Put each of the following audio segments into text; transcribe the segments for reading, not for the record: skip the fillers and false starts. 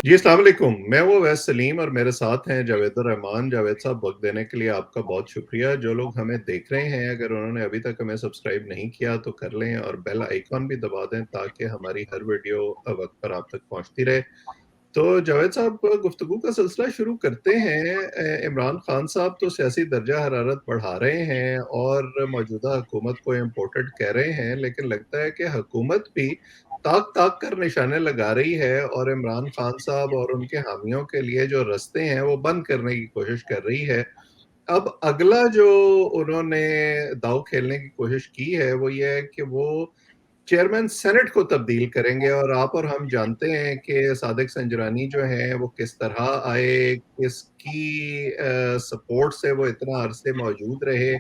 जी, अस्सलाम वालेकुम। मैं वो वैस सलीम और मेरे साथ हैं जावेदुर रहमान। जावेद साहब, वक़्त देने के लिए आपका बहुत शुक्रिया। जो लोग हमें देख रहे हैं, अगर उन्होंने अभी तक हमें सब्सक्राइब नहीं किया तो कर लें और बेल आइकॉन भी दबा दें ताकि हमारी हर वीडियो वक़्त पर आप तक पहुँचती रहे। तो जावेद साहब, गुफ्तगू का सिलसिला शुरू करते हैं। इमरान खान साहब तो सियासी दर्जा हरारत बढ़ा रहे हैं और मौजूदा हुकूमत को इम्पोर्टेड कह रहे हैं, लेकिन लगता है कि हुकूमत भी ताक ताक कर निशाने लगा रही है और इमरान खान साहब और उनके हामियों के लिए जो रास्ते हैं वो बंद करने की कोशिश कर रही है। अब अगला जो उन्होंने दांव खेलने की कोशिश की है वो ये है कि वो चेयरमैन सेनेट को तब्दील करेंगे और आप और हम जानते हैं कि सादिक संजरानी जो हैं वो किस तरह आए, किसकी सपोर्ट से वो इतना अरसे मौजूद रहे।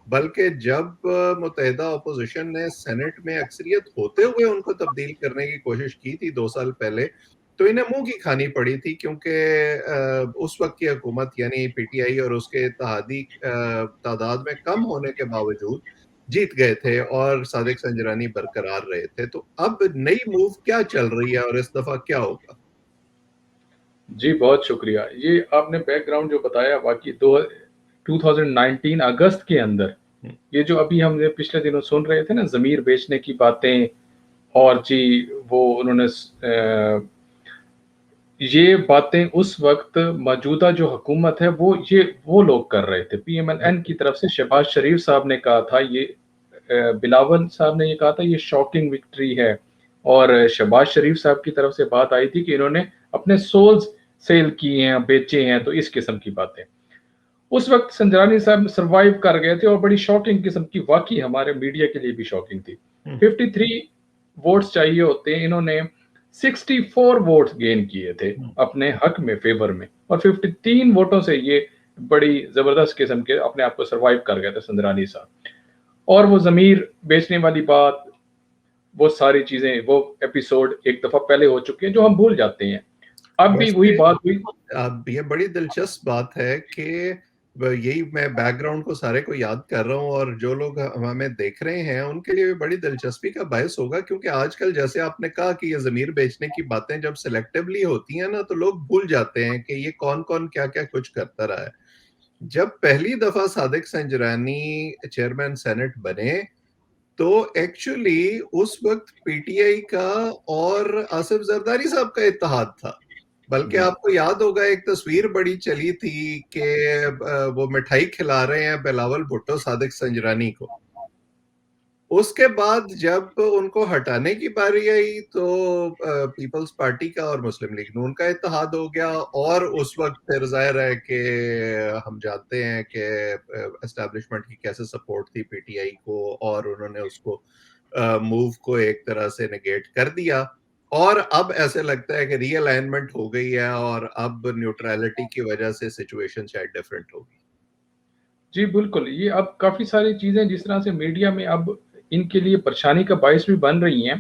बल्कि जब मुत्तहिदा अपोज़िशन ने सेनेट में अक्सरियत होते हुए उनको तब्दील करने की कोशिश की थी 2 साल पहले, तो इन्हें मुँह की खानी पड़ी थी क्योंकि उस वक़्त की हुकूमत यानी पीटीआई और उसके इत्तेहादी तादाद में कम होने के बावजूद जीत गए थे और सादिक संजरानी बरकरार रहे थे। तो अब नई मूव क्या चल रही है और इस दफ़ा क्या होगा? जी, बहुत शुक्रिया। ये आपने बैकग्राउंड जो बताया वाक़ई दो 2019 अगस्त के अंदर, हुँ, ये जो अभी हमने पिछले दिनों सुन रहे थे ना ज़मीर बेचने की बातें और जी वो उन्होंने ये बातें उस वक़्त मौजूदा जो हुकूमत है वो लोग कर रहे थे। पीएमएल-एन की तरफ से शहबाज़ शरीफ साहब ने कहा था ये बिलावल साहब ने ये कहा था ये शॉकिंग विक्ट्री है और शहबाज़ शरीफ साहब की तरफ से बात आई थी कि इन्होंने अपने सोल्स सेल किए हैं, बेचे हैं, तो इस किस्म की बातें। उस वक़्त संजरानी साहब सर्वाइव कर गए थे और बड़ी शॉकिंग किस्म की वाक़ई हमारे मीडिया के लिए भी शॉकिंग थी। हुँ, 53 वोट्स चाहिए होते हैं, इन्होंने 64 वोट्स गेन किए थे हुँ। अपने हक में, फ़ेवर में और 53 वोटों से ये बड़ी ज़बरदस्त किस्म के अपने आप को सर्वाइव कर गए थे संजरानी साहब। और वो ज़मीर बेचने वाली बात, वो सारी चीज़ें, वो एपिसोड एक दफ़ा पहले हो चुके हैं जो हम भूल जाते हैं। अब भी वही वैसे बात हुई। अब ये बड़ी दिलचस्प बात है कि यही मैं बैकग्राउंड को सारे को याद कर रहा हूँ और जो लोग हमें देख रहे हैं उनके लिए भी बड़ी दिलचस्पी का बायस होगा क्योंकि आजकल जैसे आपने कहा कि ये ज़मीर बेचने की बातें जब सिलेक्टिवली होती हैं ना तो लोग भूल जाते हैं कि ये कौन-कौन क्या-क्या कुछ करता रहा है। जब पहली दफ़ा सादिक संजरानी चेयरमैन सेनेट बने तो एक्चुअली उस वक़्त पीटीआई का और आसिफ जरदारी साहब का इत्तेहाद था। बल्कि जी। आपको याद होगा एक तस्वीर बड़ी चली थी कि वो मिठाई खिला रहे हैं बिलावल भुट्टो सादिक संजरानी को। उसके बाद जब उनको हटाने की बारी आई तो पीपल्स पार्टी का और मुस्लिम लीग नून का इत्तेहाद हो गया और उस वक़्त फिर ज़ाहिर है कि हम जानते हैं कि एस्टेब्लिशमेंट की कैसे सपोर्ट थी पीटीआई को और उन्होंने उसको मूव को एक तरह से नेगेट कर दिया और अब ऐसे लगता है कि रीअलाइनमेंट हो गई है और अब न्यूट्रैलिटी की वजह से सिचुएशन शायद डिफरेंट होगी। जी, बिल्कुल। ये अब काफ़ी सारी चीज़ें जिस तरह से मीडिया में अब इनके लिए परेशानी का बायस भी बन रही हैं,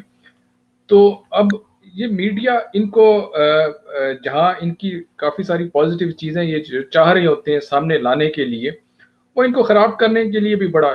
तो अब ये मीडिया इनको जहाँ इनकी काफ़ी सारी पॉज़िटिव चीज़ें ये च चाह रहे होते हैं सामने लाने के लिए, वो इनको ख़राब करने के लिए भी बड़ा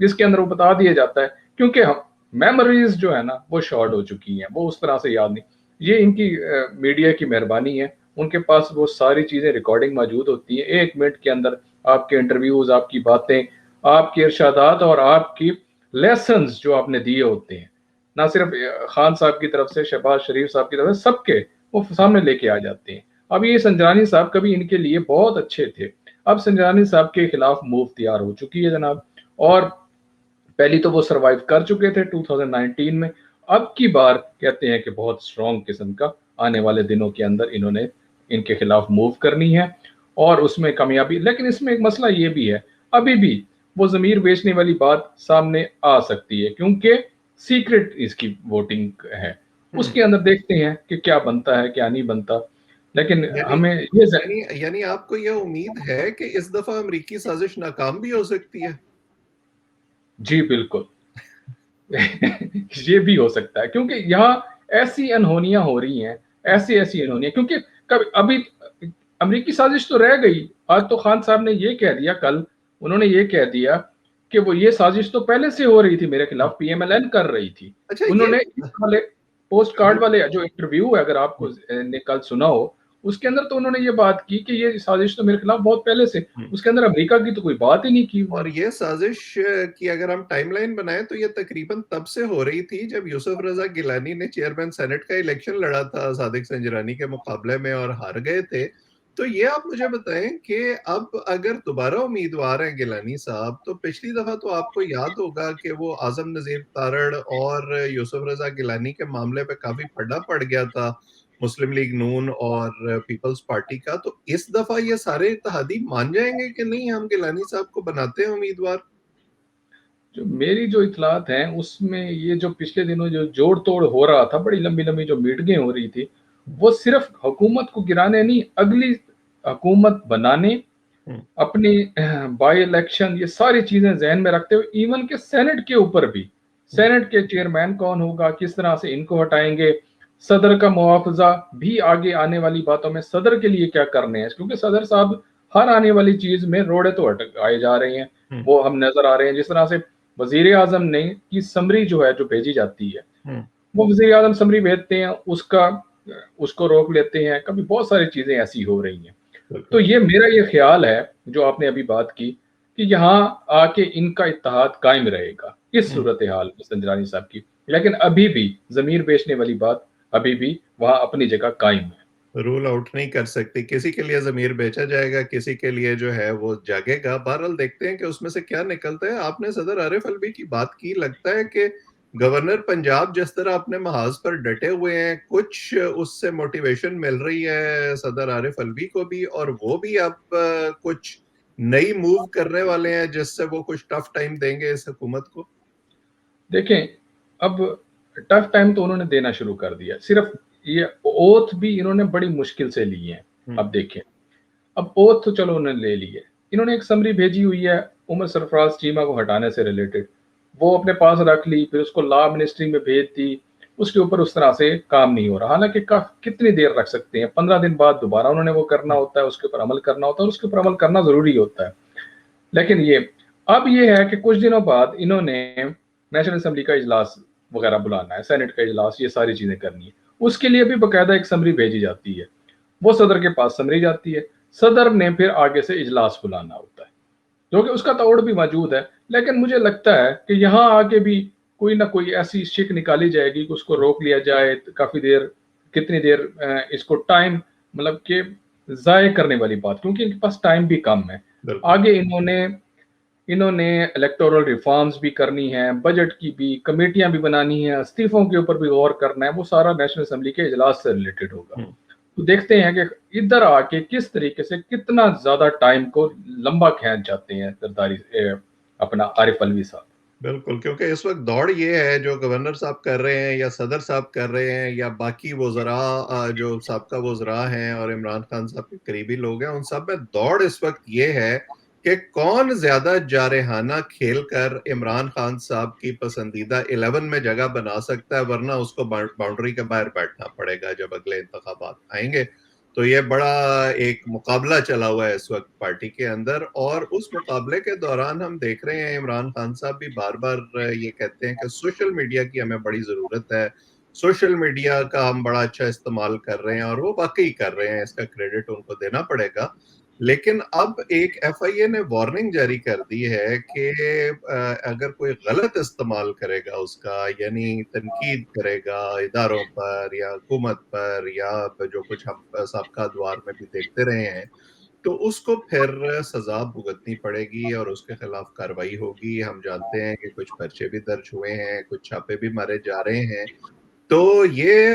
जिसके अंदर वो बता दिया जाता है क्योंकि हम मेमोरीज़ जो है ना, वो शॉर्ट हो चुकी हैं, वो उस तरह से याद नहीं। ये इनकी मीडिया की मेहरबानी है, उनके पास वो सारी चीज़ें रिकॉर्डिंग मौजूद होती हैं, 1 मिनट के अंदर आपके इंटरव्यूज़, आपकी बातें, आपके इरशादात और आपकी लेसन्स जो आपने दिए होते हैं, ना सिर्फ़ खान साहब की तरफ से, शहबाज़ शरीफ साहब की तरफ से, सबके वो सामने लेके आ जाते हैं। अब ये संजरानी साहब कभी इनके लिए बहुत अच्छे थे। अब संजरानी साहब के खिलाफ मूव तैयार हो चुकी है जनाब और पहली तो वो सर्वाइव कर चुके थे 2019 में। अब की बार कहते हैं कि बहुत स्ट्रॉन्ग किस्म का आने वाले दिनों के अंदर इन्होंने इनके खिलाफ मूव करनी है और उसमें कामयाबी, लेकिन इसमें एक मसला ये भी है, अभी भी वो ज़मीर बेचने वाली बात सामने आ सकती है क्योंकि सीक्रेट इसकी वोटिंग है। हुँ। उसके अंदर देखते हैं कि क्या बनता है, क्या नहीं बनता। लेकिन यानी हमें ये ज़ यानी यानी आपको ये उम्मीद है कि इस दफ़ा अमरीकी साज़िश नाकाम भी हो सकती है? जी, बिल्कुल। ये भी हो सकता है क्योंकि यहाँ ऐसी अनहोनियाँ हो रही हैं, ऐसी-ऐसी अनहोनियाँ क्योंकि कब अभी अमरीकी साज़िश तो रह गई। आज तो खान साहब ने ये कह दिया, कल उन्होंने ये कह दिया कि वो ये साजिश तो पहले से हो रही थी मेरे खिलाफ, पीएमएलएन कर रही थी। अच्छा ये उन्होंने इस वाले पोस्ट कार्ड वाले जो इंटरव्यू है, अगर आपको ने कल सुना हो, उसके अंदर तो उन्होंने ये बात की कि ये साजिश तो मेरे खिलाफ बहुत पहले से, उसके अंदर अमेरिका की तो कोई बात ही नहीं की और उन्होंने। ये साजिश की अगर हम टाइमलाइन बनाएं तो ये तकरीबन तब से हो रही थी जब यूसुफ रजा गिलानी ने चेयरमैन सेनेट का इलेक्शन लड़ा था सादिक संजरानी के मुकाबले में और हार गए थे। तो ये आप मुझे बताएं कि अब अगर दोबारा उम्मीदवार हैं गिलानी साहब, तो पिछली दफा तो आपको याद होगा कि वो आजम नजीर तारड़ और यूसुफ रजा गिलानी के मामले पे काफी पड़ा पड़ गया था मुस्लिम लीग नून और पीपल्स पार्टी का। तो इस दफा ये सारे इत्तेहादी मान जाएंगे कि नहीं हम गिलानी साहब को बनाते हैं उम्मीदवार? जो मेरी जो इतलात हैं उसमें ये जो पिछले दिनों जो जोड़ तोड़ हो रहा था, बड़ी लंबी लंबी जो मीटिंगें हो रही थी, वो सिर्फ हुकूमत को गिराने नहीं, अगली हुकूमत बनाने, अपनी बाई इलेक्शन, ये सारी चीजें जहन में रखते हुए, इवन के सेनेट के ऊपर भी, सेनेट के चेयरमैन कौन होगा, किस तरह से इनको हटाएंगे, सदर का मुआवजा भी आगे आने वाली बातों में सदर के लिए क्या करने हैं, क्योंकि सदर साहब हर आने वाली चीज में रोड़े तो अटक आए जा रहे हैं, वो हम नजर आ रहे हैं। जिस तरह से वजीर आजम ने की समरी जो है जो भेजी जाती है, वो वजीर आजम समरी भेजते हैं, उसका उसको रोक लेते हैं, कभी बहुत सारी चीजें ऐसी हो रही हैं। तो ये मेरा ये ख्याल है जो आपने अभी बात की कि यहाँ आके इनका इत्तेहाद कायम रहेगा इस सूरत हाल में संजरानी साहब की, लेकिन अभी भी जमीर बेचने वाली बात अभी भी वहां अपनी जगह कायम है। रूल आउट नहीं कर सकती, किसी के लिए जमीर बेचा जाएगा, किसी के लिए जो है वो जागेगा। बहरहाल देखते हैं कि उसमें से क्या निकलता है। आपने सदर आरिफ अलवी की बात की, लगता है कि गवर्नर पंजाब जिस तरह अपने महाज पर डटे हुए हैं, कुछ उससे मोटिवेशन मिल रही है सदर आरिफ अलवी को भी, और वो भी अब कुछ नई मूव करने वाले हैं जिससे वो कुछ टफ टाइम देंगे इस हुकूमत को। देखें, अब टफ टाइम तो उन्होंने देना शुरू कर दिया, सिर्फ ये ओथ भी इन्होंने बड़ी मुश्किल से ली है। अब देखें, अब ओथ तो चलो उन्होंने ले ली है, इन्होंने एक समरी भेजी हुई है उमर सरफराज चीमा को हटाने से रिलेटेड, वो अपने पास रख ली, फिर उसको लॉ मिनिस्ट्री में भेज दी, उसके ऊपर उस तरह से काम नहीं हो रहा। हालांकि कितनी देर रख सकते हैं, 15 दिन बाद दोबारा उन्होंने वो करना होता है, उसके ऊपर अमल करना होता है, और उसके ऊपर अमल करना जरूरी होता है। लेकिन ये अब ये है कि कुछ दिनों बाद इन्होंने नेशनल असेंबली का इजलास वगैरह बुलाना है, सेनेट का इजलास, ये सारी चीजें करनी है, उसके लिए भी बाकायदा एक समरी भेजी जाती है, वो सदर के पास समरी जाती है, सदर ने फिर आगे से इजलास बुलाना होता है, जो कि उसका तोड़ भी मौजूद है। लेकिन मुझे लगता है कि यहाँ आके भी कोई ना कोई ऐसी शिक निकाली जाएगी कि उसको रोक लिया जाए, काफी देर, कितनी देर इसको टाइम, मतलब कि जाय करने वाली बात, क्योंकि इनके पास टाइम भी कम है। आगे इन्होंने इन्होंने इलेक्टोरल रिफॉर्म्स भी करनी है, बजट की भी कमेटियां भी बनानी है, इस्तीफों के ऊपर भी गौर करना है, वो सारा नेशनल असेंबली के इजलास से रिलेटेड होगा। तो देखते हैं कि इधर आके किस तरीके से कितना ज्यादा टाइम को लंबा खींच जाते हैं सरदारी अपना आरिफ अलवी साहब। बिल्कुल, क्योंकि इस वक्त दौड़ ये है जो गवर्नर साहब कर रहे हैं या सदर साहब कर रहे हैं या बाकी वज़रा जो साबका वज़रा हैं और इमरान खान साहब के करीबी लोग हैं, उन सब में दौड़ इस वक्त ये है कि कौन ज्यादा जारहाना खेल कर इमरान खान साहब की पसंदीदा 11 में जगह बना सकता है, वरना उसको बाउंड्री के बाहर बैठना पड़ेगा जब अगले इंतखाबात आएंगे। तो ये बड़ा एक मुकाबला चला हुआ है इस वक्त पार्टी के अंदर, और उस मुकाबले के दौरान हम देख रहे हैं इमरान खान साहब भी बार बार ये कहते हैं कि सोशल मीडिया की हमें बड़ी जरूरत है, सोशल मीडिया का हम बड़ा अच्छा इस्तेमाल कर रहे हैं, और वो वाकई कर रहे हैं, इसका क्रेडिट उनको देना पड़ेगा। लेकिन अब एक एफआईए ने वार्निंग जारी कर दी है कि अगर कोई गलत इस्तेमाल करेगा उसका, यानी तनकीद करेगा इदारों पर या हुकूमत पर, या जो कुछ हम साबका अदवार में भी देखते रहे हैं, तो उसको फिर सजा भुगतनी पड़ेगी और उसके खिलाफ कार्रवाई होगी। हम जानते हैं कि कुछ पर्चे भी दर्ज हुए हैं, कुछ छापे भी मारे जा रहे हैं। तो ये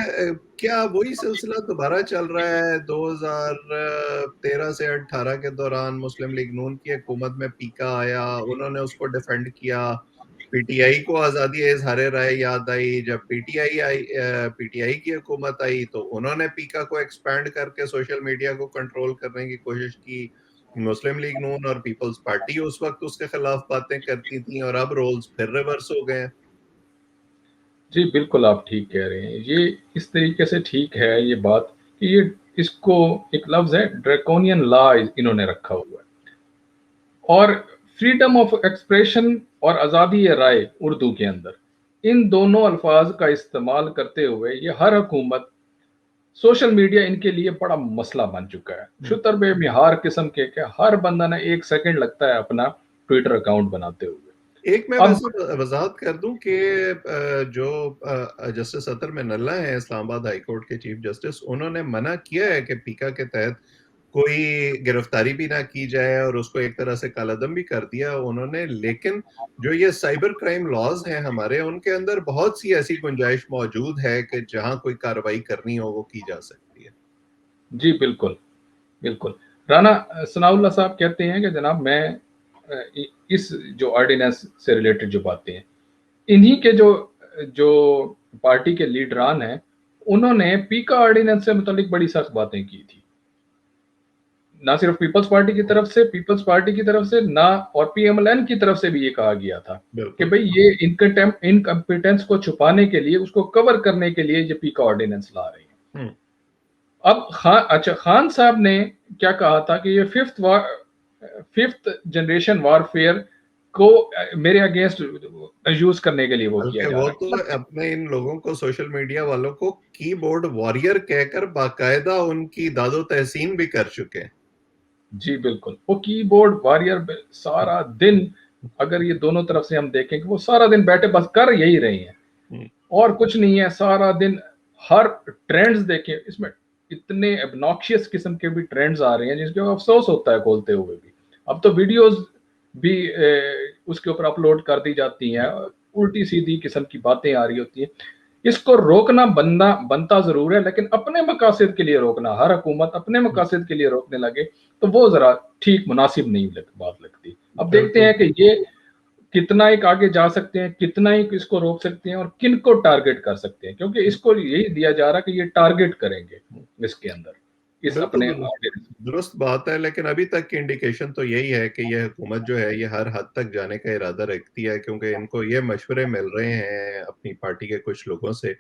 क्या वही सिलसिला दोबारा चल रहा है? 2013 से 18 के दौरान मुस्लिम लीग नून की हुकूमत में पीका आया, उन्होंने उसको डिफेंड किया, पीटीआई को आजादी इजहार राय याद आई, जब पीटीआई की हुकूमत आई तो उन्होंने पीका को एक्सपैंड करके सोशल मीडिया को कंट्रोल करने की कोशिश की। मुस्लिम लीग नून और पीपल्स पार्टी उस वक्त उसके खिलाफ बातें करती थी, और अब रोल्स फिर रिवर्स हो गए। जी बिल्कुल, आप ठीक कह रहे हैं, ये इस तरीके से ठीक है ये बात कि ये, इसको एक लफ्ज है ड्रैकोनियन लॉ इन्होंने रखा हुआ है, और फ्रीडम ऑफ एक्सप्रेशन और आज़ादी राय उर्दू के अंदर, इन दोनों अल्फाज का इस्तेमाल करते हुए ये हर हुकूमत, सोशल मीडिया इनके लिए बड़ा मसला बन चुका है। शुतर बेमिहार किस्म के हर बंदा ने 1 सेकंड लगता है अपना ट्विटर अकाउंट बनाते हुए। एक मैं अब वैसे वजाहत कर दूं कि जो जस्टिस अतर मिनल्ला है इस्लामाबाद हाई कोर्ट के चीफ जस्टिस, उन्होंने मना किया है कि पीका के तहत कोई गिरफ्तारी भी ना की जाए और उसको एक तरह से कालादम भी कर दिया उन्होंने। लेकिन जो ये साइबर क्राइम लॉज हैं हमारे, उनके अंदर बहुत सी ऐसी गुंजाइश मौजूद है कि जहां कोई कार्रवाई करनी हो वो की जा सकती है। जी बिल्कुल, बिल्कुल। राना सनाउल्लाह साहब कहते हैं कि जनाब मैं इस जो ऑर्डिनेंस से रिलेटेड जो बातें हैं, इन्हीं के जो जो पार्टी के लीडरान हैं, उन्होंने पीका ऑर्डिनेंस से मुतालिक बड़ी सख्त बातें की थी। ना सिर्फ पीपल्स पार्टी की तरफ से, पीपल्स पार्टी की तरफ से ना, और पीएमएलएन की तरफ से भी ये कहा गया था कि भाई ये इनकम्पिटेंस को छुपाने के लिए, उसको कवर करने के लिए ये पीका ऑर्डिनेंस ला रहे हैं। अब खान साहब ने क्या कहा था कि ये फिफ्थ जनरेशन वॉरफेयर को मेरे अगेंस्ट यूज करने के लिए वो किया जा वो रहा तो है। अपने इन लोगों को, सोशल मीडिया वालों को कीबोर्ड वॉरियर कहकर बाकायदा उनकी दादो तहसीन भी कर चुके हैं। जी बिल्कुल, वो कीबोर्ड वॉरियर सारा दिन, अगर ये दोनों तरफ से हम देखें कि वो सारा दिन बैठे बस कर यही रहे हैं और कुछ नहीं है। सारा दिन हर ट्रेंड्स देखें, इसमें इतने एबनॉक्शियस किस्म के भी ट्रेंड्स आ रहे हैं जिसके अफसोस होता है खोलते हुए भी। अब तो वीडियोस भी उसके ऊपर अपलोड कर दी जाती हैं, उल्टी सीधी किस्म की बातें आ रही होती हैं। इसको रोकना बनता जरूर है, लेकिन अपने मकासद के लिए रोकना, हर हुकूमत अपने मकासद के लिए रोकने लगे तो वो जरा ठीक मुनासिब नहीं बात लगती। अब देखते हैं कि ये कितना एक आगे जा सकते हैं, कितना ही इसको रोक सकते हैं और किन को टारगेट कर सकते हैं, क्योंकि इसको यही दिया जा रहा है कि ये टारगेट करेंगे इसके अंदर इस अपने बिल्कुल दुरुस्त बात है, लेकिन अभी तक की इंडिकेशन तो यही है कि यह हुकूमत जो है ये हर हद तक जाने का इरादा रखती है, क्योंकि इनको ये मशवरे मिल रहे हैं अपनी पार्टी के कुछ लोगों से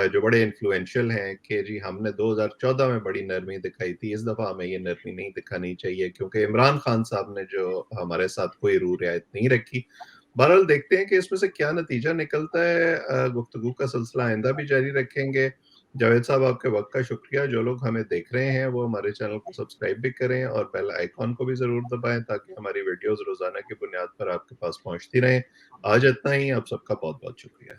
जो बड़े इन्फ्लुएंशियल हैं कि जी हमने 2014 में बड़ी नरमी दिखाई थी, इस दफा हमें ये नरमी नहीं दिखानी चाहिए क्योंकि इमरान खान साहब ने जो हमारे साथ कोई रू रियायत नहीं रखी। बहरहाल देखते हैं कि इसमें से क्या नतीजा निकलता है। गुफ्तगू का सिलसिला आइंदा भी जारी रखेंगे। जावेद साहब आपके वक्त का शुक्रिया। जो लोग हमें देख रहे हैं वो हमारे चैनल को सब्सक्राइब भी करें और बेल आइकॉन को भी जरूर दबाएं ताकि हमारी वीडियोस रोजाना की बुनियाद पर आपके पास पहुंचती रहें। आज इतना ही, आप सबका बहुत बहुत शुक्रिया।